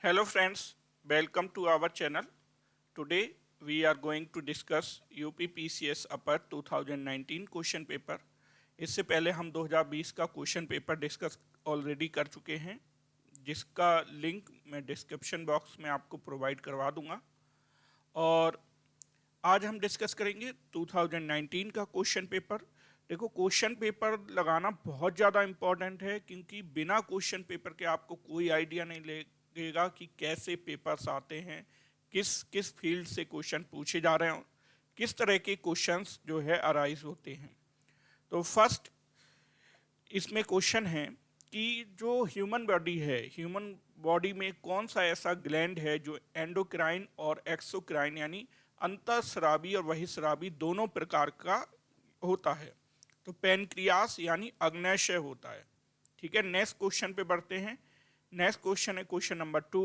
Hello friends, welcome to our channel. Today we are going to discuss UPPCS Upper 2019 question paper. इससे पहले हम 2020 का question paper discuss already कर चुके हैं, जिसका लिंक मैं डिस्क्रिप्शन बॉक्स में आपको प्रोवाइड करवा दूंगा। और आज हम डिस्कस करेंगे 2019 का क्वेश्चन पेपर। देखो, क्वेश्चन पेपर लगाना बहुत ज़्यादा इम्पोर्टेंट है, क्योंकि बिना क्वेश्चन पेपर के आपको कोई आइडिया नहीं लगेगा कि कैसे पेपर्स आते हैं, किस किस फील्ड से क्वेश्चन पूछे जा रहे हैं, किस तरह के क्वेश्चंस जो है अराइज होते हैं। तो फर्स्ट इसमें क्वेश्चन है कि जो ह्यूमन बॉडी है, ह्यूमन बॉडी में कौन सा ऐसा ग्लैंड है जो एंडोक्राइन और एक्सोक्राइन यानी अंतःस्रावी और बहिःस्रावी दोनों प्रकार का होता है। तो पैनक्रियास यानी अग्न्याशय होता है। ठीक है, नेक्स्ट क्वेश्चन पे बढ़ते हैं। नेक्स्ट क्वेश्चन है क्वेश्चन नंबर 2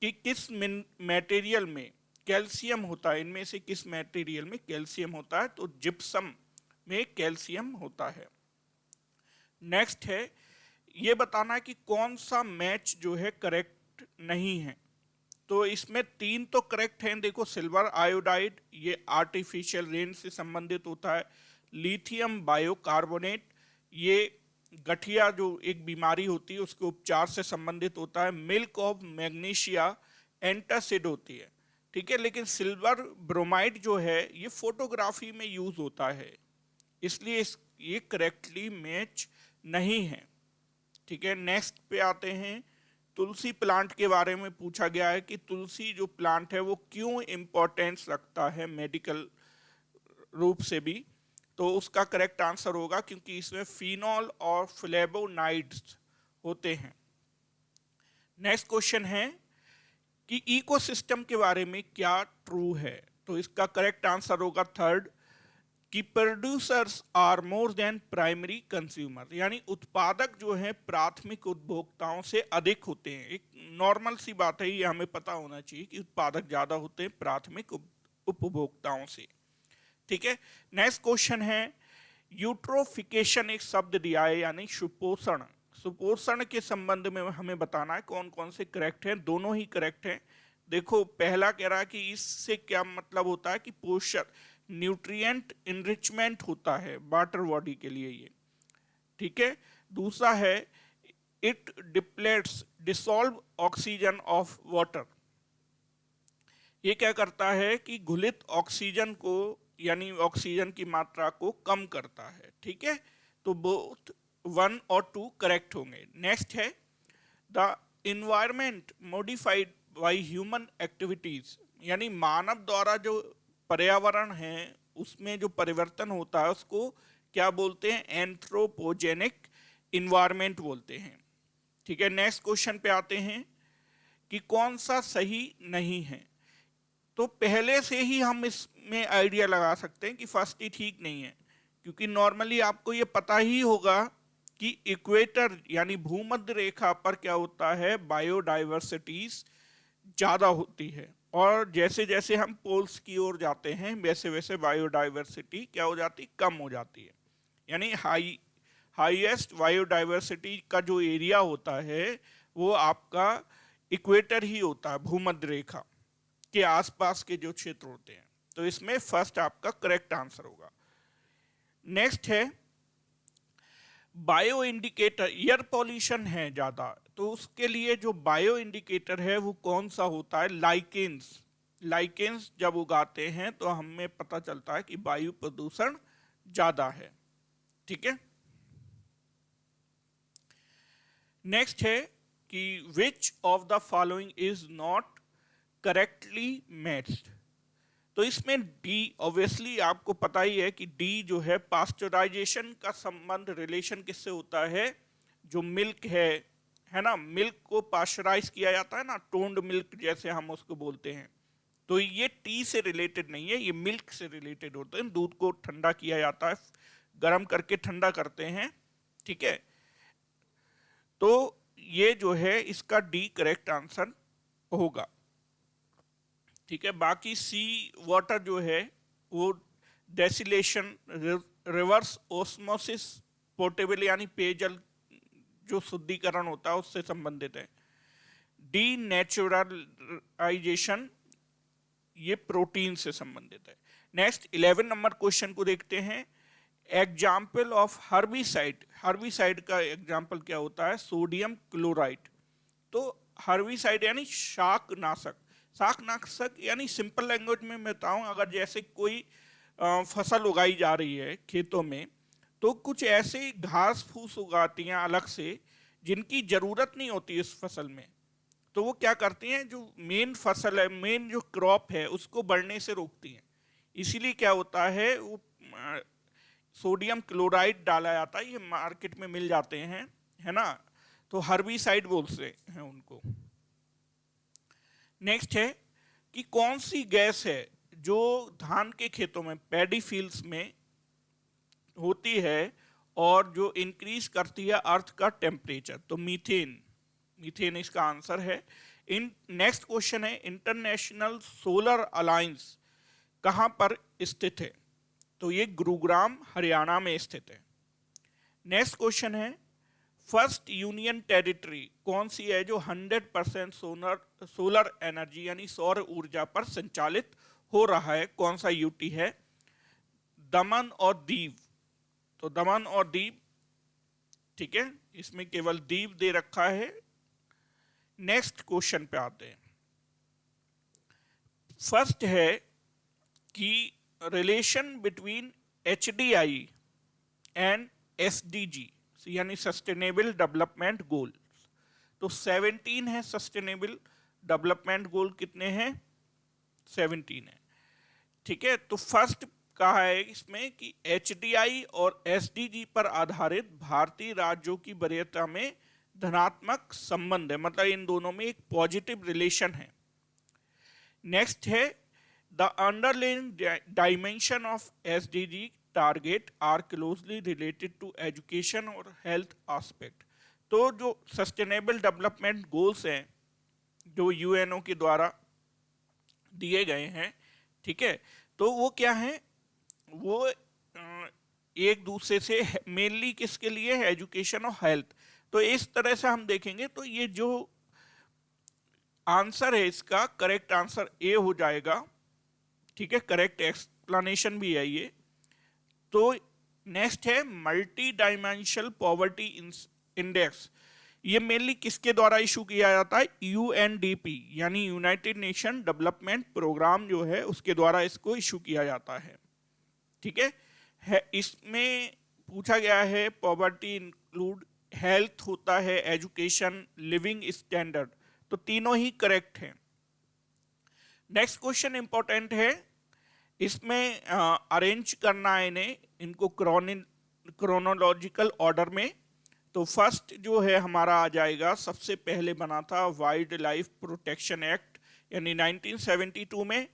कि किस मटेरियल में कैल्शियम होता है। इनमें से किस मटेरियल में कैल्शियम होता है? तो जिप्सम में कैल्शियम होता है। नेक्स्ट है ये बताना है कि कौन सा मैच जो है करेक्ट नहीं है। तो इसमें 3 तो करेक्ट हैं। देखो, सिल्वर आयोडाइड ये आर्टिफिशियल रेन से संबंधित होता है। लिथियम बायोकार्बोनेट ये गठिया जो एक बीमारी होती है उसके उपचार से संबंधित होता है। मिल्क ऑफ मैग्नीशिया एंटासिड होती है। ठीक है, लेकिन सिल्वर ब्रोमाइड जो है ये फोटोग्राफी में यूज होता है, इसलिए ये करेक्टली मैच नहीं है। ठीक है, नेक्स्ट पे आते हैं। तुलसी प्लांट के बारे में पूछा गया है कि तुलसी जो प्लांट है वो क्यों इम्पोर्टेंस रखता है मेडिकल रूप से भी। तो उसका करेक्ट आंसर होगा क्योंकि इसमें फिनॉल और फ्लेवोनाइड्स होते हैं। नेक्स्ट क्वेश्चन है कि इकोसिस्टम के बारे में क्या ट्रू है। तो इसका करेक्ट आंसर होगा थर्ड कि producers are more than primary consumer, यानी उत्पादक जो है प्राथमिक उपभोक्ताओं से अधिक होते हैं। एक नॉर्मल सी बात है, ये हमें पता होना चाहिए कि उत्पादक ज्यादा होते हैं प्राथमिक उपभोक्ताओं से। ठीक है, नेक्स्ट क्वेश्चन है यूट्रोफिकेशन एक शब्द दिया है यानी सुपोषण। सुपोषण के संबंध में हमें बताना है कौन कौन से करेक्ट हैं। दोनों ही करेक्ट हैं। देखो, पहला कह रहा है कि इससे क्या मतलब होता है कि पोषण न्यूट्रिएंट इनरिचमेंट होता है वाटर बॉडी के लिए ये। ठीक है, दूसरा है it depletes dissolve oxygen of water. ये क्या करता है कि घुलित ऑक्सीजन को यानी ऑक्सीजन की मात्रा को कम करता है। ठीक है, तो बोथ 1 और 2 करेक्ट होंगे। नेक्स्ट है the environment modified by human activities, यानी मानव द्वारा जो पर्यावरण है उसमें जो परिवर्तन होता है उसको क्या बोलते हैं? एंथ्रोपोजेनिक इन्वायरमेंट बोलते हैं। ठीक है, नेक्स्ट क्वेश्चन पे आते हैं कि कौन सा सही नहीं है। तो पहले से ही हम इसमें आइडिया लगा सकते हैं कि फर्स्ट ही ठीक नहीं है, क्योंकि नॉर्मली आपको ये पता ही होगा कि इक्वेटर यानी भूमध्य रेखा पर क्या होता है, बायोडाइवर्सिटीज ज्यादा होती है, और जैसे जैसे हम पोल्स की ओर जाते हैं वैसे वैसे बायोडाइवर्सिटी क्या हो जाती, कम हो जाती है। यानी हाईएस्ट बायोडाइवर्सिटी का जो एरिया होता है वो आपका इक्वेटर ही होता है, भूमध्य रेखा के आसपास के जो क्षेत्र होते हैं। तो इसमें फर्स्ट आपका करेक्ट आंसर होगा। नेक्स्ट है बायो इंडिकेटर। एयर पॉल्यूशन है ज्यादा, तो उसके लिए जो बायो इंडिकेटर है वो कौन सा होता है? लाइकेंस। लाइकेंस जब उगाते हैं तो हमें पता चलता है कि वायु प्रदूषण ज्यादा है। ठीक है, नेक्स्ट है कि which of the following is not correctly matched. तो इसमें डी, ऑब्वियसली आपको पता ही है कि डी जो है पास्चराइजेशन का संबंध रिलेशन किससे होता है? जो मिल्क है ना, मिल्क को पास्चराइज किया जाता है ना, टोन्ड मिल्क जैसे हम उसको बोलते हैं। तो ये टी से रिलेटेड नहीं है, ये मिल्क से रिलेटेड होते हैं। दूध को ठंडा किया जाता है, गर्म करके ठंडा करते हैं। ठीक है, तो ये जो है इसका डी करेक्ट आंसर होगा। ठीक है, बाकी सी वाटर जो है वो डेसिलेशन, रिवर्स ओस्मोसिस, पोर्टेबल यानी पेयजल जो शुद्धिकरण होता है उससे संबंधित है। डीनेचुरलाइजेशन, ये प्रोटीन से संबंधित है। नेक्स्ट 11 नंबर क्वेश्चन को देखते हैं। एग्जाम्पल ऑफ हर्बिसाइड, हर्बिसाइड का एग्जाम्पल क्या होता है? Sodium chloride. तो हर्बिसाइड यानी शाकनाशक, शाकनाशक यानी सिंपल लैंग्वेज में मैं बताऊं, अगर जैसे कोई फसल उगाई जा रही है खेतों में, तो कुछ ऐसे घास फूस उगाती हैं अलग से जिनकी जरूरत नहीं होती इस फसल में, तो वो क्या करती हैं, जो मेन फसल है, मेन जो क्रॉप है, उसको बढ़ने से रोकती हैं। इसीलिए क्या होता है, वो सोडियम क्लोराइड डाला जाता है, ये मार्केट में मिल जाते हैं, है ना, तो हर्बिसाइड बोलते हैं उनको। नेक्स्ट है कि कौन सी गैस है जो धान के खेतों में, पैडी फील्ड्स में होती है और जो इंक्रीज करती है अर्थ का टेम्परेचर? तो मीथेन, मीथेन इसका आंसर है। इन नेक्स्ट क्वेश्चन है, इंटरनेशनल सोलर अलायंस कहां पर स्थित है? तो ये गुरुग्राम हरियाणा में स्थित है। नेक्स्ट क्वेश्चन है, फर्स्ट यूनियन टेरिटरी कौन सी है जो 100% सोलर एनर्जी यानी सौर ऊर्जा पर संचालित हो रहा है? कौन सा यूटी है? दमन और दीव। तो दमन और दीव, ठीक है, इसमें केवल दीव दे रखा है। नेक्स्ट क्वेश्चन पे आते हैं। फर्स्ट है कि relation between HDI and SDG यानी सस्टेनेबल डेवलपमेंट गोल। तो 17 है सस्टेनेबल डेवलपमेंट गोल, कितने हैं? 17 है, ठीक है। तो फर्स्ट कहा है इसमें कि HDI और SDG पर आधारित भारतीय राज्यों की वरीयता में धनात्मक संबंध है, मतलब इन दोनों में एक पॉजिटिव रिलेशन है। नेक्स्ट है, the underlying dimension of SDG target are closely related to education और हेल्थ एस्पेक्ट। तो जो सस्टेनेबल डेवलपमेंट गोल्स हैं जो UNO के द्वारा दिए गए हैं, ठीक है, तो वो क्या हैं, वो एक दूसरे से मेनली किसके लिए है? एजुकेशन और हेल्थ। तो इस तरह से हम देखेंगे तो ये जो आंसर है इसका करेक्ट आंसर ए हो जाएगा, ठीक है, करेक्ट एक्सप्लेनेशन भी है ये। तो नेक्स्ट है मल्टी डायमेंशनल पॉवर्टी इंडेक्स, ये मेनली किसके द्वारा इशू किया जाता है? UNDP यानी यूनाइटेड नेशन डेवलपमेंट प्रोग्राम जो है उसके द्वारा इसको इशू किया जाता है, ठीक है। इसमें पूछा गया है पॉवर्टी इंक्लूड हेल्थ होता है, एजुकेशन, लिविंग स्टैंडर्ड, तो तीनों ही करेक्ट हैं। नेक्स्ट क्वेश्चन इंपॉर्टेंट है, इसमें अरेंज करना है इन्हें, इनको क्रोनोलॉजिकल ऑर्डर में। तो फर्स्ट जो है हमारा आ जाएगा, सबसे पहले बना था वाइल्ड लाइफ प्रोटेक्शन एक्ट यानी 1972 में।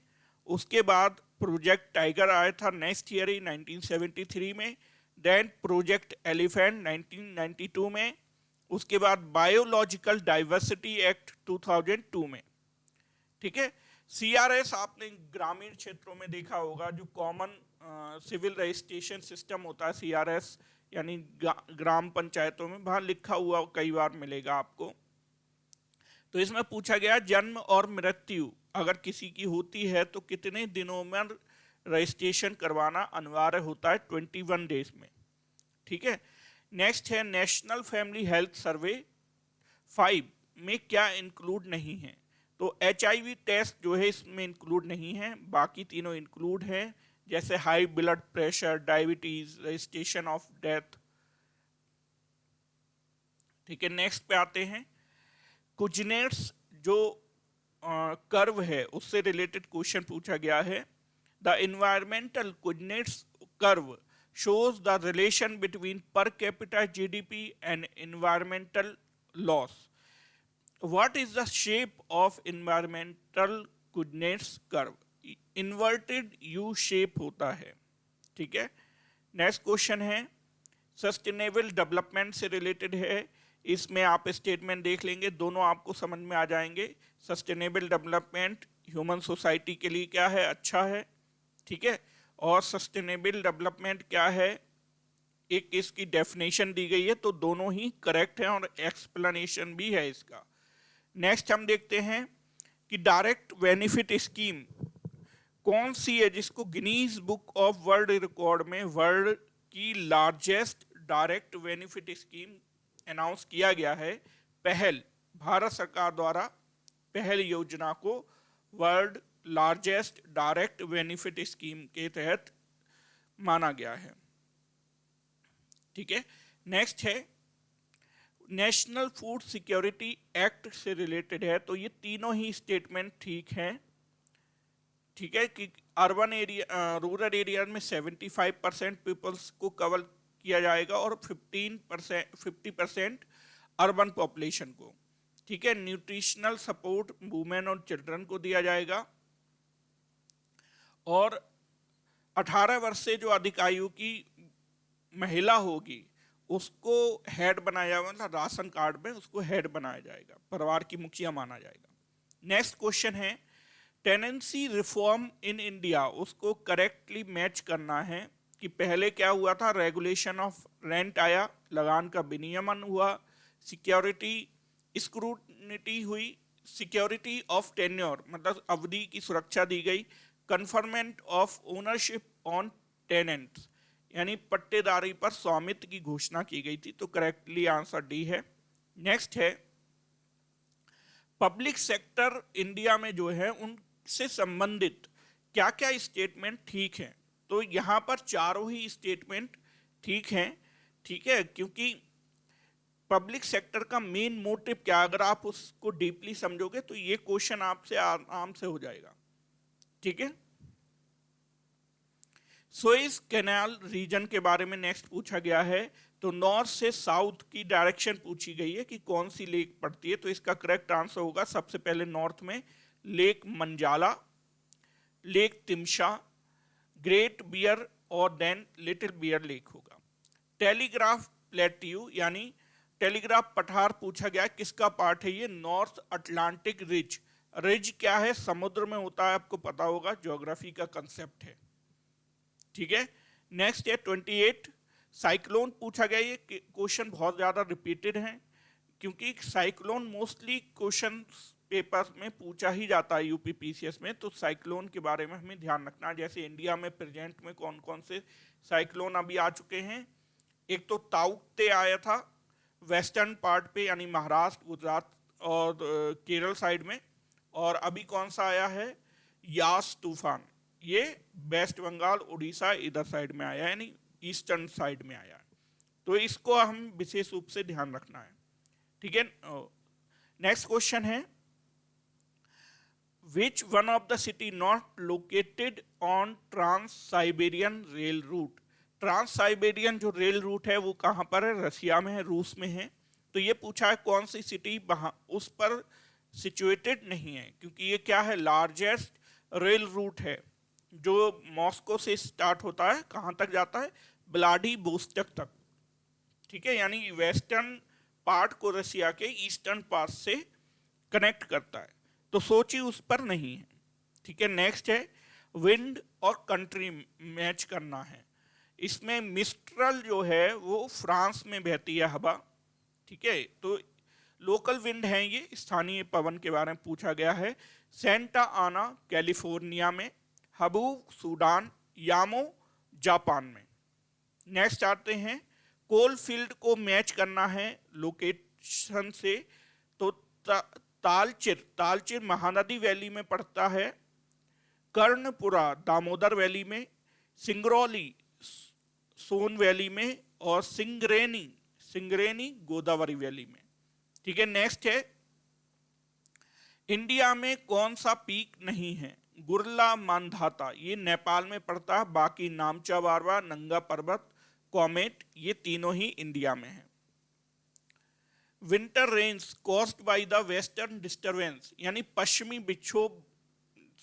उसके बाद प्रोजेक्ट टाइगर आया था नेक्स्ट ईयर ही 1973 में। देन प्रोजेक्ट एलिफेंट 1992 में। उसके बाद बायोलॉजिकल डाइवर्सिटी एक्ट 2002 में, ठीक है। CRS आपने ग्रामीण क्षेत्रों में देखा होगा, जो कॉमन सिविल रजिस्ट्रेशन सिस्टम होता है CRS यानी ग्राम पंचायतों में, वहां लिखा हुआ कई बार मिलेगा आपको। तो इसमें पूछा गया जन्म और मृत्यु अगर किसी की होती है तो कितने दिनों में रजिस्ट्रेशन करवाना अनिवार्य होता है? 21 डेज में, ठीक है। नेक्स्ट है नेशनल फैमिली हेल्थ सर्वे 5 में क्या इंक्लूड नहीं है? तो HIV टेस्ट जो है इसमें इंक्लूड नहीं है, बाकी तीनों इंक्लूड है, जैसे high blood pressure, diabetes, registration of death, ठीक है। नेक्स्ट पे आते हैं, कुजनेट्स जो कर्व है उससे रिलेटेड क्वेश्चन पूछा गया है। The environmental Kuznets curve shows the relation between per capita GDP and environmental loss. What is the shape of environmental coordinates curve? Inverted U shape होता है, ठीक है। नेक्स्ट क्वेश्चन है सस्टेनेबल डेवलपमेंट से related है, इसमें आप स्टेटमेंट देख लेंगे, दोनों आपको समझ में आ जाएंगे। सस्टेनेबल डेवलपमेंट ह्यूमन सोसाइटी के लिए क्या है? अच्छा है, ठीक है। और सस्टेनेबल डेवलपमेंट क्या है, एक इसकी डेफिनेशन दी गई है, तो दोनों ही करेक्ट है और एक्सप्लेनेशन भी है इसका। नेक्स्ट हम देखते हैं कि डायरेक्ट बेनिफिट स्कीम कौन सी है जिसको Guinness book of world record में वर्ल्ड की largest direct benefit scheme announce किया गया है। पहल, भारत सरकार द्वारा पहल योजना को world largest direct benefit scheme के तहत माना गया है। ठीक है, नेक्स्ट है नेशनल फूड सिक्योरिटी एक्ट से रिलेटेड है, तो ये तीनों ही स्टेटमेंट ठीक है। ठीक है कि अर्बन एरिया रूरल एरिया में 75% पीपल्स को कवर किया जाएगा और 50% अर्बन पॉपुलेशन को। ठीक है, न्यूट्रिशनल सपोर्ट वुमेन और चिल्ड्रन को दिया जाएगा और 18 वर्ष से जो अधिक आयु की महिला होगी उसको हेड बनाया जाएगा, मतलब राशन कार्ड में उसको हेड बनाया जाएगा, परिवार की मुखिया माना जाएगा। नेक्स्ट क्वेश्चन है टेनेंसी रिफॉर्म इन इंडिया, उसको करेक्टली मैच करना है कि पहले क्या हुआ था, रेगुलेशन ऑफ रेंट आया, लगान का विनियमन हुआ, सिक्योरिटी स्क्रूटनी हुई, सिक्योरिटी ऑफ टेन्योर मतलब अवधि की सुरक्षा दी गई, conferment of ownership on tenants यानी पट्टेदारी पर स्वामित्व की घोषणा की गई थी। तो करेक्टली आंसर डी है। नेक्स्ट है पब्लिक सेक्टर इंडिया में जो है उनसे संबंधित क्या क्या स्टेटमेंट ठीक है, तो यहां पर चारों ही स्टेटमेंट ठीक हैं। ठीक है, क्योंकि पब्लिक सेक्टर का मेन मोटिव क्या, अगर आप उसको डीपली समझोगे तो ये क्वेश्चन आपसे आराम से हो जाएगा। ठीक है, सुएज कैनाल रीजन के बारे में नेक्स्ट पूछा गया है, तो नॉर्थ से साउथ की डायरेक्शन पूछी गई है कि कौन सी लेक पड़ती है, तो इसका करेक्ट आंसर होगा सबसे पहले नॉर्थ में लेक मंजाला, लेक तिमशा, ग्रेट बियर और देन लिटिल बियर लेक होगा। टेलीग्राफ प्लेट्यू यानी टेलीग्राफ पठार पूछा गया, किसका पार्ट है ये, नॉर्थ अटलांटिक रिज। रिज क्या है, समुद्र में होता है, आपको पता होगा, ज्योग्राफी का कंसेप्ट है। ठीक है, नेक्स्ट है 28 साइक्लोन पूछा गया, ये क्वेश्चन बहुत ज्यादा रिपीटेड है क्योंकि साइक्लोन मोस्टली क्वेश्चन पेपर में पूछा ही जाता है यूपी पीसीएस में, तो साइक्लोन के बारे में हमें ध्यान रखना है। जैसे इंडिया में प्रेजेंट में कौन कौन से साइक्लोन अभी आ चुके हैं, एक तो ताउते आया था वेस्टर्न पार्ट पे यानी महाराष्ट्र, गुजरात और केरल साइड में, और अभी कौन सा आया है, यास तूफान, ये वेस्ट बंगाल उड़ीसा इधर साइड में आया है यानी ईस्टर्न साइड में आया है, तो इसको हम विशेष रूप से ध्यान रखना है। ठीक है, नेक्स्ट क्वेश्चन है which one of the city not located on trans Siberian rail route. Trans Siberian जो रेल रूट है वो कहाँ पर है, रसिया में है, रूस में है। तो ये पूछा है कौन सी सिटी वहाँ उस पर सिचुएटेड नहीं है, क्योंकि ये क्या है, लार्जेस्ट रेल रूट है जो मॉस्को से स्टार्ट होता है, कहाँ तक जाता है, व्लादिवोस्तोक तक। ठीक है, यानी वेस्टर्न पार्ट को रसिया के ईस्टर्न पार्ट से कनेक्ट करता है, तो सोची उस पर नहीं है। ठीक है, नेक्स्ट है विंड और कंट्री मैच करना है, इसमें मिस्ट्रल जो है वो फ्रांस में बहती है हवा। ठीक है, तो लोकल विंड है, ये स्थानीय पवन के बारे में पूछा गया है। सेंटा आना कैलिफोर्निया में, हबूब सूडान, यामो जापान में। नेक्स्ट आते हैं कोल फील्ड को मैच करना है लोकेशन से, तो तालचिर महानदी वैली में पड़ता है, कर्णपुरा दामोदर वैली में, सिंगरौली सोन वैली में और सिंगरेनी गोदावरी वैली में। ठीक है, नेक्स्ट है इंडिया में कौन सा पीक नहीं है, गुरला मानधाता, ये नेपाल में पड़ता है, बाकी नामचा बारवा, नंगा पर्वत, कॉमेट, ये तीनों ही इंडिया में है। Winter rains caused by the western disturbance यानी पश्चिमी विक्षोभ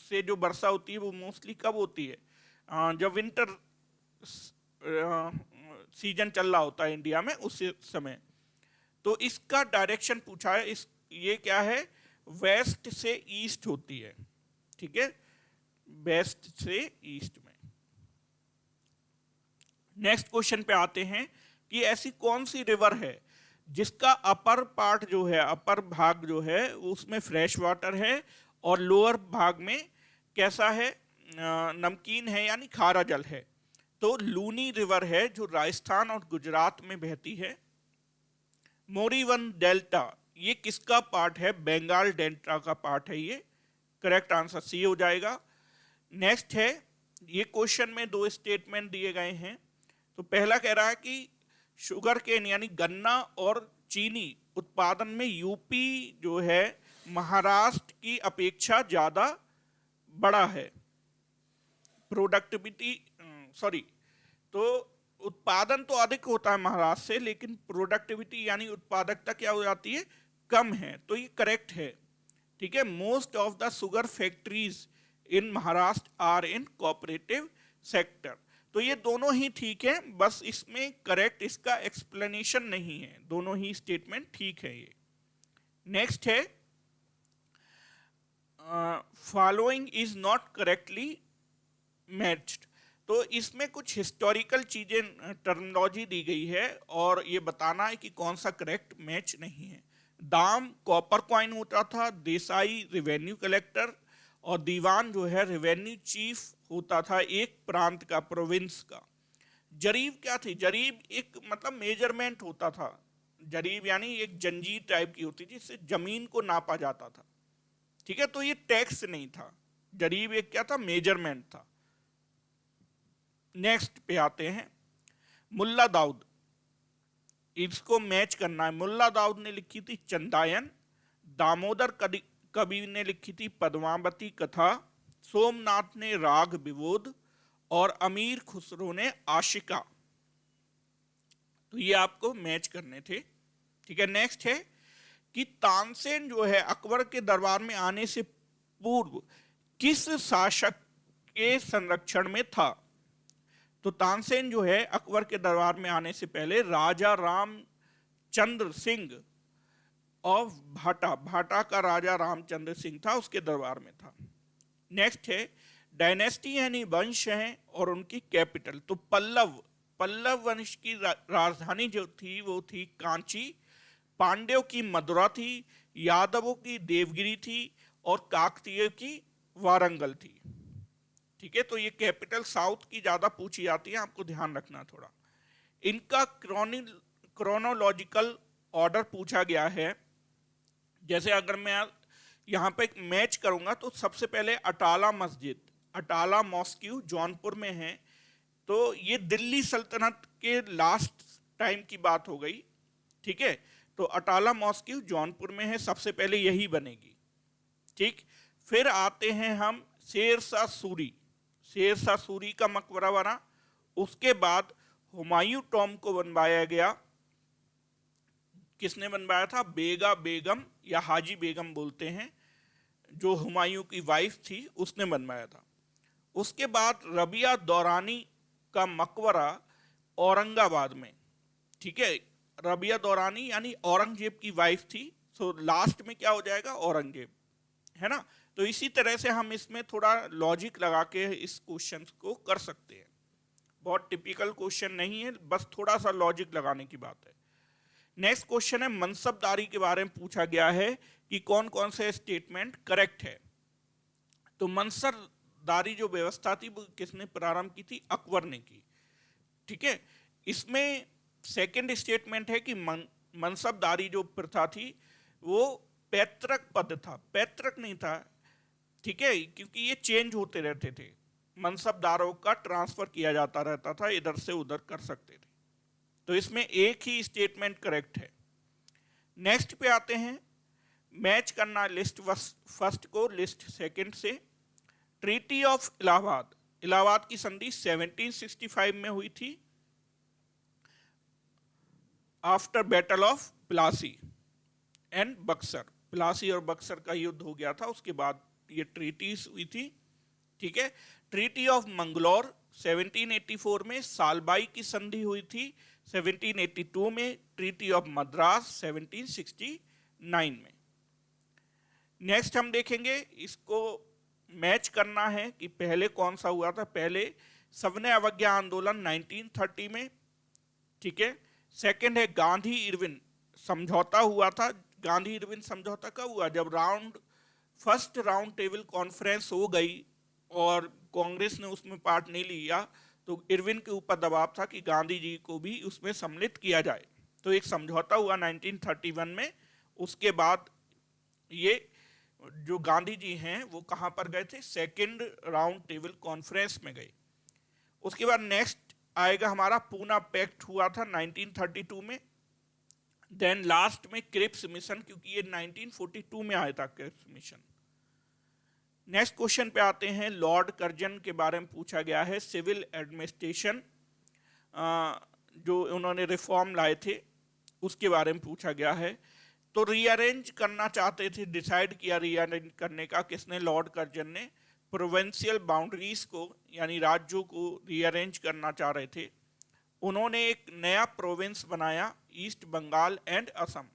से जो वर्षा होती है वो मोस्टली कब होती है, जब विंटर सीजन चल रहा होता है इंडिया में उस समय। तो इसका डायरेक्शन पूछा है, ये क्या है, वेस्ट से ईस्ट होती है। ठीक है, वेस्ट से ईस्ट में। नेक्स्ट क्वेश्चन पे आते हैं कि ऐसी कौन सी रिवर है जिसका अपर पार्ट जो है, अपर भाग जो है उसमें फ्रेश वाटर है और लोअर भाग में कैसा है, नमकीन है यानी खारा जल है। तो लूनी रिवर है जो राजस्थान और गुजरात में बहती है। मोरीवन डेल्टा ये किसका पार्ट है, बंगाल डेल्टा का पार्ट है ये। करेक्ट आंसर सी हो जाएगा। नेक्स्ट है, ये क्वेश्चन में दो स्टेटमेंट दिए गए हैं। तो पहला कह रहा है कि शुगर केन यानी गन्ना और चीनी उत्पादन में यूपी जो है महाराष्ट्र की अपेक्षा ज्यादा बड़ा है। प्रोडक्टिविटी सॉरी, तो उत्पादन तो अधिक होता है महाराष्ट्र से, लेकिन प्रोडक्टिविटी यानी उत्पादकता क्या हो जाती है, कम है। तो ये करेक्ट है। ठीक है, most of the sugar factories in Maharashtra are in cooperative sector. तो ये दोनों ही ठीक है, बस इसमें करेक्ट इसका एक्सप्लेनेशन नहीं है, दोनों ही स्टेटमेंट ठीक है ये। नेक्स्ट है, following is not correctly matched. तो इसमें कुछ हिस्टोरिकल चीजें, टर्मिनोलॉजी दी गई है और ये बताना है कि कौन सा करेक्ट मैच नहीं है। दाम कॉपर कॉइन होता था, देसाई रेवेन्यू कलेक्टर और दीवान जो है रेवेन्यू चीफ होता था एक प्रांत का, प्रोविंस का। जरीब क्या थी, जरीब एक मतलब मेजरमेंट होता था। जरीब यानी एक जंजीर टाइप की होती थी, जिससे जमीन को नापा जाता था। ठीक है, तो ये टैक्स नहीं था, जरीब एक क्या था, मेजरमेंट था। नेक्स्ट पे आते हैं, मुल्ला दाऊद, इसको मैच करना है। मुल्ला दाऊद ने लिखी थी चंदायन, दामोदर कवि ने लिखी थी पद्मावती कथा, सोमनाथ ने राग विबोध और अमीर खुसरो ने आशिका। तो ये आपको मैच करने थे। ठीक है, नेक्स्ट है कि तानसेन जो है अकबर के दरबार में आने से पूर्व किस शासक के संरक्षण में था। तो तानसेन जो है अकबर के दरबार में आने से पहले राजा रामचंद्र सिंह ऑफ भाटा, भाटा का राजा रामचंद्र सिंह था, उसके दरबार में था। नेक्स्ट है, डायनेस्टी यानी वंश है और उनकी कैपिटल। तो पल्लव वंश की राजधानी जो थी वो थी कांची, पांड्यों की मदुरा थी, यादवों की देवगिरी थी और काकतीय की वारंगल थी। ठीक है, तो ये कैपिटल साउथ की ज्यादा पूछी जाती है, आपको ध्यान रखना थोड़ा। इनका क्रोनोलॉजिकल ऑर्डर पूछा गया है। जैसे अगर मैं यहाँ पे एक मैच करूंगा तो सबसे पहले अटाला मस्जिद, अटाला मॉस्क्यू जौनपुर में है। तो ये दिल्ली सल्तनत के लास्ट टाइम की बात हो गई। ठीक है, तो अटाला मॉस्क्यू जौनपुर में है, सबसे पहले यही बनेगी। ठीक, फिर आते हैं हम शेरशाह सूरी, शेरशाह सूरी का मकबरा बना। उसके बाद हुमायूं टॉम को बनवाया गया। किसने बनवाया था, बेगा बेगम या हाजी बेगम बोलते हैं, जो हुमायूं की वाइफ थी, उसने बनवाया था। उसके बाद रबिया दौरानी का मकबरा औरंगाबाद में। ठीक है, रबिया दौरानी यानी औरंगजेब की वाइफ थी, सो लास्ट में क्या हो जाएगा, औरंगजेब, है ना। तो इसी तरह से हम इसमें थोड़ा लॉजिक लगा के इस क्वेश्चन को कर सकते हैं। बहुत टिपिकल क्वेश्चन नहीं है, बस थोड़ा सा लॉजिक लगाने की बात है। नेक्स्ट क्वेश्चन है, मनसबदारी के बारे में पूछा गया है कि कौन कौन से स्टेटमेंट करेक्ट है। तो मनसबदारी जो व्यवस्था थी वो किसने प्रारंभ की थी, अकबर ने की। ठीक है, इसमें सेकंड स्टेटमेंट है कि मनसबदारी जो प्रथा थी वो पैतृक पद था, पैतृक नहीं था। ठीक है, क्योंकि ये चेंज होते रहते थे, मनसबदारों का ट्रांसफर किया जाता रहता था, इधर से उधर कर सकते थे। तो इसमें एक ही स्टेटमेंट करेक्ट है। नेक्स्ट पे आते हैं, मैच करना लिस्ट फर्स्ट को लिस्ट सेकंड से। ट्रीटी ऑफ इलाहाबाद, इलाहाबाद की संधि 1765 में हुई थी after battle of Plassey and Buxar. Plassey और बक्सर का युद्ध हो गया था, उसके बाद ये ट्रीटीज हुई थी। ठीक है, ट्रीटी ऑफ मंगलौर 1784 में, सालबाई की संधि हुई थी 1782 में, ट्रीटी ऑफ मद्रास 1769 में। नेक्स्ट हम देखेंगे, इसको मैच करना है कि पहले कौन सा हुआ था। पहले सविनय अवज्ञा आंदोलन 1930 में। ठीक है, सेकंड है गांधी इरविन समझौता हुआ था, गांधी इरविन समझौता कब हुआ? जब फर्स्ट राउंड टेबल कॉन्फ्रेंस हो गई और कांग्रेस ने उसमें पार्ट नहीं लिया, तो इरविन के ऊपर दबाव था कि गांधी जी को भी उसमें सम्मिलित किया जाए। तो एक समझौता हुआ 1931 में। उसके बाद ये जो गांधी जी हैं वो कहां पर गए थे? सेकेंड राउंड टेबल कॉन्फ्रेंस में गए। उसके बाद नेक्स्ट आएगा हमारा पूना पैक्ट हुआ था 1932 में। देन लास्ट में क्रिप्स मिशन, क्योंकि ये 1942 में आया था क्रिप्स मिशन। नेक्स्ट क्वेश्चन पे आते हैं, लॉर्ड कर्जन के बारे में पूछा गया है। सिविल एडमिनिस्ट्रेशन जो उन्होंने रिफॉर्म लाए थे उसके बारे में पूछा गया है। तो रीअरेंज करना चाहते थे, डिसाइड किया रीअरेंज करने का किसने? लॉर्ड कर्जन ने। प्रोविंशियल बाउंड्रीज को यानी राज्यों को रीअरेंज करना चाह रहे थे। उन्होंने एक नया प्रोविंस बनाया, ईस्ट बंगाल एंड असम,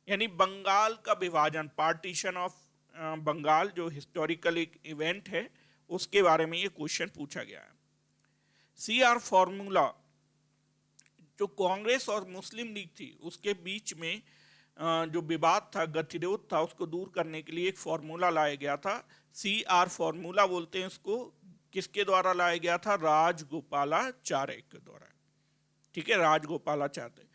यानी बंगाल का विभाजन, पार्टीशन ऑफ बंगाल, जो हिस्टोरिकल एक इवेंट है उसके बारे में ये क्वेश्चन पूछा गया है। CR फॉर्मूला, जो कांग्रेस और मुस्लिम लीग थी उसके बीच में जो विवाद था, गतिरोध था, उसको दूर करने के लिए एक फॉर्मूला लाया गया था। CR फॉर्मूला बोलते हैं उसको। किसके द्वारा लाया गया था? राजगोपालाचार्य के द्वारा। ठीक है, राजगोपालाचार्य।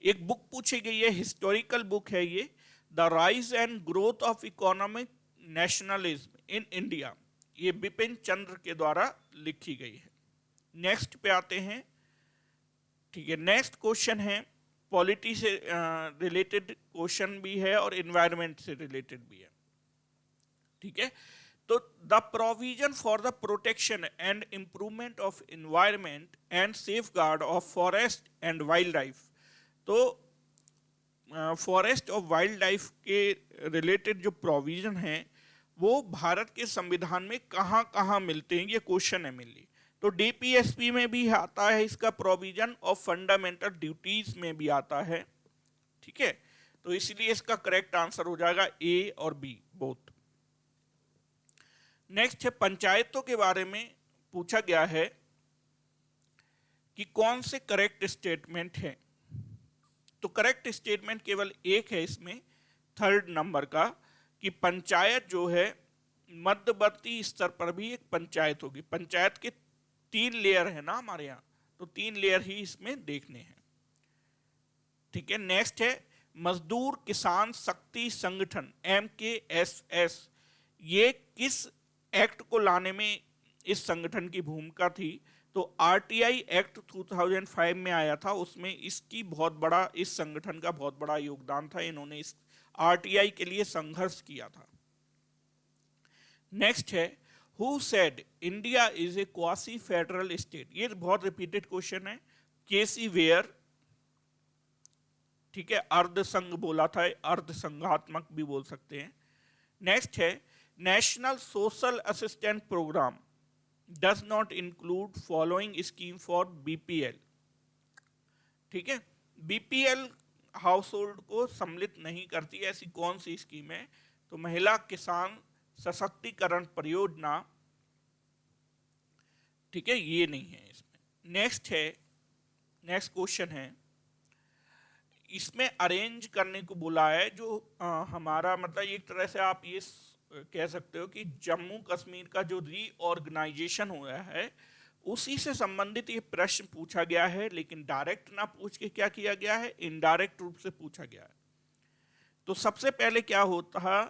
एक बुक पूछी गई है, हिस्टोरिकल बुक है ये, the rise and growth of economic nationalism in India. ये बिपिन चंद्र के द्वारा लिखी गई है। नेक्स्ट पे आते हैं। ठीक है, नेक्स्ट क्वेश्चन है, पॉलिटी से रिलेटेड क्वेश्चन भी है और एनवायरनमेंट से रिलेटेड भी है। ठीक है, तो the provision for the protection and improvement of environment and safeguard of forest and wild life. तो फॉरेस्ट और वाइल्ड लाइफ के रिलेटेड जो प्रोविजन है वो भारत के संविधान में कहाँ कहाँ मिलते हैं, ये क्वेश्चन है मेनली। तो DPSP में भी आता है इसका प्रोविजन और फंडामेंटल ड्यूटीज में भी आता है। ठीक है, तो इसलिए इसका करेक्ट आंसर हो जाएगा A और B बोथ। नेक्स्ट है, पंचायतों के बारे में पूछा गया है कि कौन से करेक्ट स्टेटमेंट है। तो करेक्ट स्टेटमेंट केवल एक है इसमें, थर्ड नंबर का, कि पंचायत जो है मध्यवर्ती स्तर पर भी एक पंचायत होगी। पंचायत के 3 लेयर है ना हमारे यहाँ, तो 3 लेयर ही इसमें देखने हैं। ठीक है, नेक्स्ट है, मजदूर किसान शक्ति संगठन MKSS, ये किस एक्ट को लाने में इस संगठन की भूमिका थी? तो RTI एक्ट 2005 में आया था, उसमें इसकी बहुत बड़ा, इस संगठन का बहुत बड़ा योगदान था। इन्होंने इस RTI के लिए संघर्ष किया था। नेक्स्ट है, Who said India is a quasi federal state? ये बहुत रिपीटेड क्वेश्चन है। KC वेयर, ठीक है, अर्ध संघ बोला था, अर्ध संघात्मक भी बोल सकते हैं। नेक्स्ट है, national social assistant programme does not include following scheme for BPL। ठीक है, BPL हाउस होल्ड को सम्मिलित नहीं करती, ऐसी कौन सी स्कीम है? तो महिला किसान सशक्तिकरण परियोजना। ठीक है, ये नहीं है इसमें। नेक्स्ट है, नेक्स्ट क्वेश्चन है, इसमें अरेंज करने को बोला है, जो हमारा मतलब एक तरह से आप ये कह सकते हो कि जम्मू कश्मीर का जो रीऑर्गेनाइजेशन हुआ है उसी से संबंधित ये प्रश्न पूछा गया है, लेकिन डायरेक्ट ना पूछ के क्या किया गया है, इनडायरेक्ट रूप से पूछा गया है। तो सबसे पहले क्या होता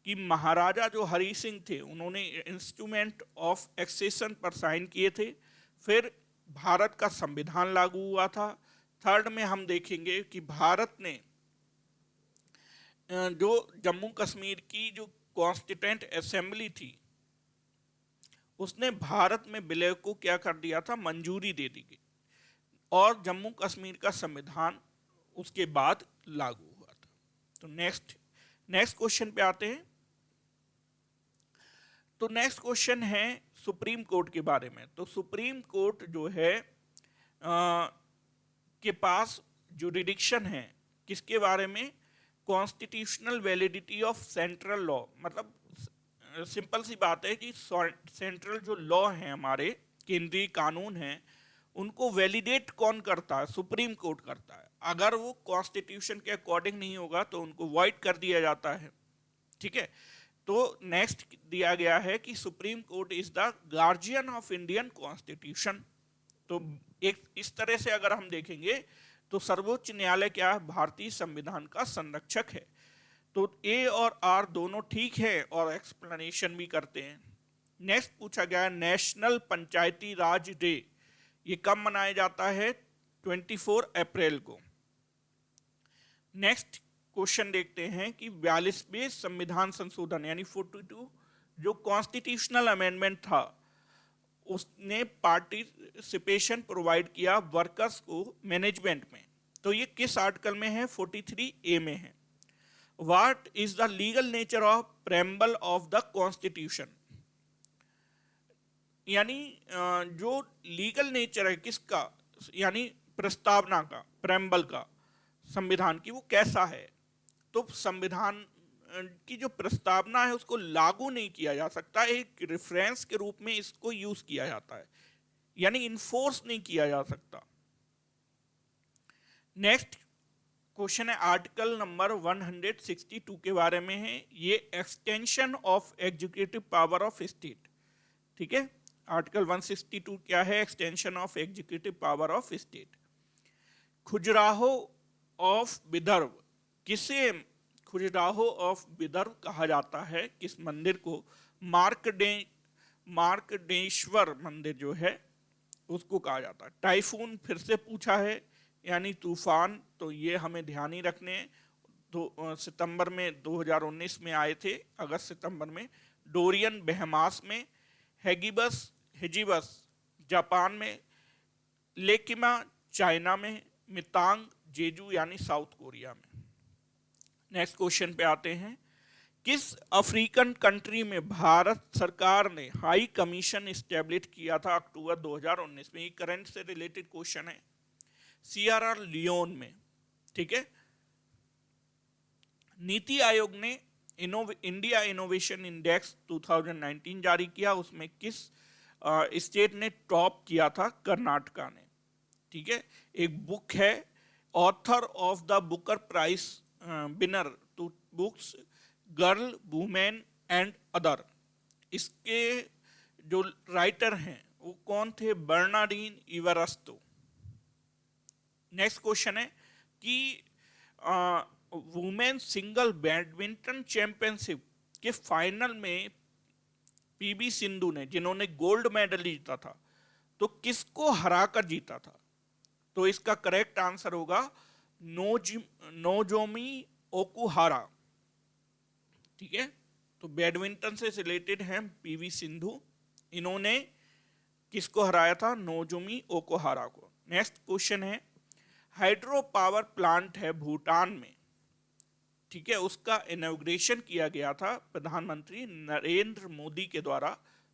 कि महाराजा जो हरि सिंह थे उन्होंने इंस्ट्रूमेंट ऑफ एक्सेशन पर साइन किए थे, फिर भारत का संविधान लागू हुआ था। थर्ड में हम देखेंगे कि भारत ने जो जम्मू कश्मीर की जो कॉन्स्टिट्यूएंट असेंबली थी उसने भारत में विलय को क्या कर दिया था, मंजूरी दे दी गई, और जम्मू कश्मीर का संविधान उसके बाद लागू हुआ था। तो नेक्स्ट क्वेश्चन पे आते हैं। तो नेक्स्ट क्वेश्चन है सुप्रीम कोर्ट के बारे में। तो सुप्रीम कोर्ट जो है के पास जुरिडिक्शन है किसके बारे में? Constitutional validity of central law. मतलब सिंपल सी बात है कि सेंट्रल जो लॉ है, हमारे केंद्रीय कानून हैं, उनको वैलिडेट कौन करता है? सुप्रीम कोर्ट करता है। अगर वो कॉन्स्टिट्यूशन के अकॉर्डिंग नहीं होगा तो उनको वॉइड कर दिया जाता है। ठीक है, तो नेक्स्ट दिया गया है कि supreme court is the guardian of Indian constitution. तो एक इस तरह से अगर हम देखेंगे तो सर्वोच्च न्यायालय क्या है? भारतीय संविधान का संरक्षक है। तो ए और आर दोनों ठीक है और एक्सप्लेनेशन भी करते हैं। नेक्स्ट पूछा गया है नेशनल पंचायती राज डे, ये कब मनाया जाता है? 24 अप्रैल को। नेक्स्ट क्वेश्चन देखते हैं कि 42वें संविधान संशोधन यानी 42 जो कॉन्स्टिट्यूशनल अमेंडमेंट था उसने पार्टिसिपेशन प्रोवाइड किया वर्कर्स को मैनेजमेंट में। तो ये किस आर्टिकल में है? 43A में है। What is the legal nature of preamble of the constitution, यानी जो लीगल नेचर है किसका, यानी प्रस्तावना का, प्रेम्बल का संविधान की, वो कैसा है? तो संविधान की जो प्रस्तावना है उसको लागू नहीं किया जा सकता, एक रेफरेंस के रूप में इसको यूज किया जाता है, यानी इन्फोर्स नहीं किया जा सकता। नेक्स्ट क्वेश्चन है आर्टिकल नंबर 162 के बारे में है, ये extension of executive power of state. ठीक है, आर्टिकल 162 क्या है? Extension of executive power of state. Khajuraho of Vidarbha, किसे खजुराहो ऑफ विदर्भ कहा जाता है? किस मंदिर को? मार्कंडेश्वर मंदिर जो है उसको कहा जाता है। टाइफून फिर से पूछा है, यानी तूफान, तो ये हमें ध्यान ही रखने हैं। तो सितंबर में 2019 में आए थे, अगस्त सितंबर में। डोरियन बहमास में, हिजिबस जापान में, लेकिमा चाइना में, मितांग जेजू यानी साउथ कोरिया में। नेक्स्ट क्वेश्चन पे आते हैं, किस अफ्रीकन कंट्री में भारत सरकार ने हाई कमीशन स्टैब्लिश किया था अक्टूबर 2019 में? ये करंट से रिलेटेड क्वेश्चन है। सियरा लियोन में। ठीक है, नीति आयोग ने इंडिया इनोवेशन इंडेक्स 2019 जारी किया, उसमें किस स्टेट ने टॉप किया था? कर्नाटका ने। ठीक है, एक बुक है author of the Booker prize winner two books girl, women and other, इसके जो राइटर हैं वो कौन थे? बर्नार्डिन इवरास्तो। नेक्स्ट क्वेश्चन है कि वुमेन सिंगल बैडमिंटन चैंपियनशिप के फाइनल में पीवी सिंधु ने, जिन्होंने गोल्ड मेडल जीता था, तो किसको हराकर जीता था? तो इसका करेक्ट आंसर होगा नोजोमी ओकुहारा। ठीक है, तो बैडमिंटन से रिलेटेड है पीवी सिंधु, इन्होंने किसको हराया था? नोजोमी ओकुहारा को। नेक्स्ट क्वेश्चन है हाइड्रो पावर प्लांट है भूटान में। ठीक है, उसका इनॉग्रेशन किया गया था प्रधानमंत्री नरेंद्र मोदी के द्वारा,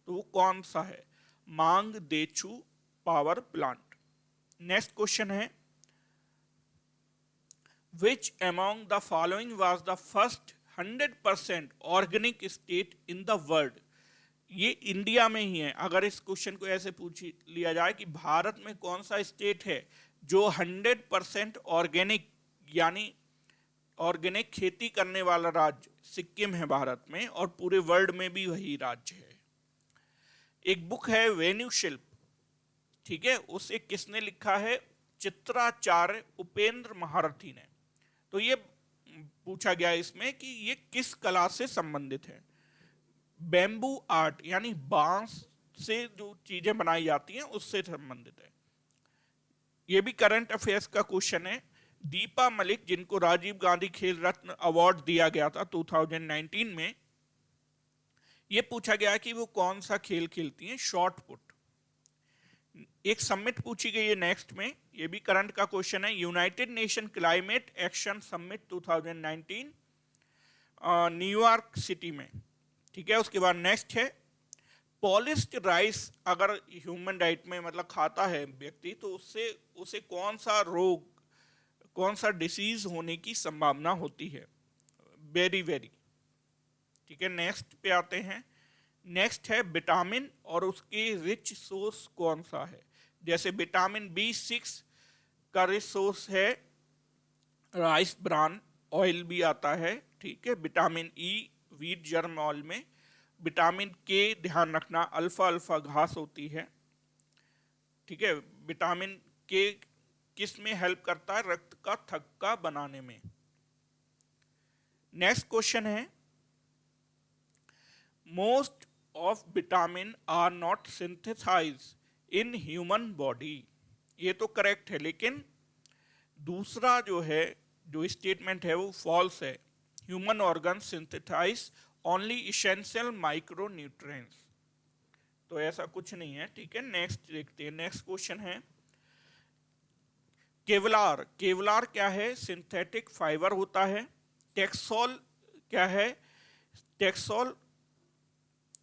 तो वो कौन सा है? मांग देचू पावर प्लांट। नेक्स्ट क्वेश्चन है which among the following was the first 100% organic state in the world? ये इंडिया में ही है। अगर इस क्वेश्चन को ऐसे पूछ लिया जाए कि भारत में कौन सा स्टेट है जो 100% ऑर्गेनिक यानी ऑर्गेनिक खेती करने वाला राज्य? सिक्किम है भारत में, और पूरे वर्ल्ड में भी वही राज्य है। एक बुक है वेन्यू शिल्प। ठीक है, उसे किसने लिखा है? चित्राचार्य उपेंद्र महारथी ने। तो ये पूछा गया इसमें कि ये किस कला से संबंधित है? बैम्बू आर्ट, यानी बांस से जो चीजें बनाई जाती हैं उससे संबंधित है। ये भी करंट अफेयर्स का क्वेश्चन है। दीपा मलिक, जिनको राजीव गांधी खेल रत्न अवार्ड दिया गया था 2019 में, ये पूछा गया कि वो कौन सा खेल खेलती हैं? Shot put. एक समिट पूछी गई है नेक्स्ट में, ये भी करंट का क्वेश्चन है। United nation climate action summit 2019 New York city में। ठीक है, उसके बाद नेक्स्ट है पॉलिश्ड राइस अगर ह्यूमन डाइट में मतलब खाता है व्यक्ति, तो उससे उसे कौन सा रोग, कौन सा डिसीज होने की संभावना होती है? Beriberi. ठीक है, नेक्स्ट पे आते हैं। नेक्स्ट है विटामिन और उसके रिच सोर्स कौन सा है? जैसे विटामिन B6 का रिसोर्स है राइस ब्रान ऑयल भी आता है, ठीक है। Vitamin E wheat germ oil में। विटामिन K ध्यान रखना अल्फा अल्फा घास होती है, ठीक है। विटामिन K किस में हेल्प करता है? रक्त का थक्का बनाने में। नेक्स्ट क्वेश्चन है, most of vitamin are not synthesize in human body. ये तो करेक्ट है, लेकिन दूसरा जो है, जो स्टेटमेंट है वो फॉल्स है। Human organ synthesize only essential micro nutrients. तो ऐसा कुछ नहीं है, ठीक है। नेक्स्ट देखते हैं। नेक्स्ट क्वेश्चन है, केवलार। केवलार क्या है? सिंथेटिक फाइबर होता है। टेक्सोल क्या है? टेक्सोल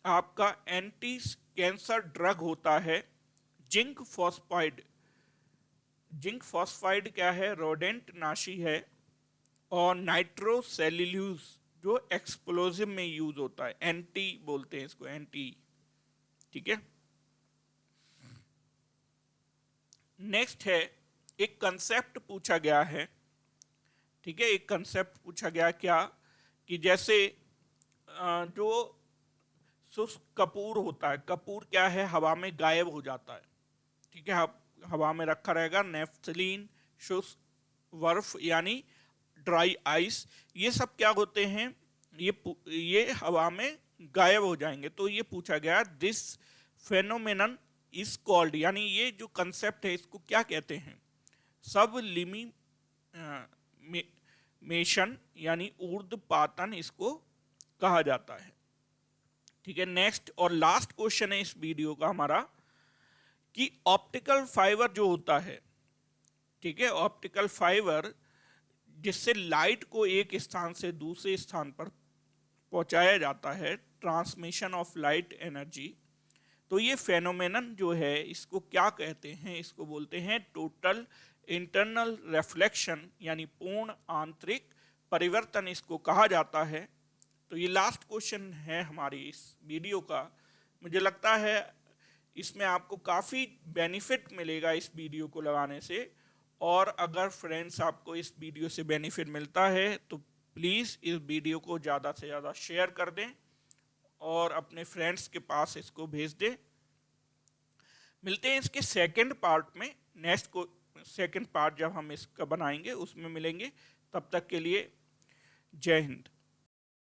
आपका एंटी कैंसर ड्रग होता है। Zinc phosphide. जिंक फॉस्फाइड क्या है? रोडेंट नाशी है। और नाइट्रोसेल्यूलोज जो एक्सप्लोजिव में यूज होता है, एंटी बोलते हैं इसको, एंटी, ठीक है। नेक्स्ट है, एक कंसेप्ट पूछा गया है, ठीक है। एक कंसेप्ट पूछा गया क्या कि जैसे जो शुष्क कपूर होता है, कपूर क्या है? हवा में गायब हो जाता है, ठीक है। हवा में रखा रहेगा। नेफ्थलीन, शुष्क बर्फ यानी ड्राई आइस, ये सब क्या होते हैं? ये हवा में गायब हो जाएंगे। तो ये पूछा गया, दिस फेनोमेनन इज कॉल्ड, यानी ये जो कंसेप्ट है इसको क्या कहते हैं? सबलिमिमेशन यानी ऊर्ध्वपातन इसको कहा जाता है, ठीक है। नेक्स्ट और लास्ट क्वेश्चन है इस वीडियो का हमारा, कि ऑप्टिकल फाइबर जो होता है, ठीक है, ऑप्टिकल फाइबर जिससे लाइट को एक स्थान से दूसरे स्थान पर पहुंचाया जाता है, ट्रांसमिशन ऑफ लाइट एनर्जी। तो ये फेनोमेनन जो है इसको क्या कहते हैं? इसको बोलते हैं टोटल इंटरनल रिफ्लेक्शन, यानी पूर्ण आंतरिक परिवर्तन इसको कहा जाता है। तो ये लास्ट क्वेश्चन है हमारी इस वीडियो का। मुझे लगता है इसमें आपको काफ़ी बेनिफिट मिलेगा इस वीडियो को लगाने से। और अगर फ्रेंड्स आपको इस वीडियो से बेनिफिट मिलता है तो प्लीज़ इस वीडियो को ज़्यादा से ज़्यादा शेयर कर दें और अपने फ्रेंड्स के पास इसको भेज दें। मिलते हैं इसके सेकंड पार्ट में। नेक्स्ट को सेकंड पार्ट जब हम इसका बनाएंगे उसमें मिलेंगे। तब तक के लिए जय हिंद।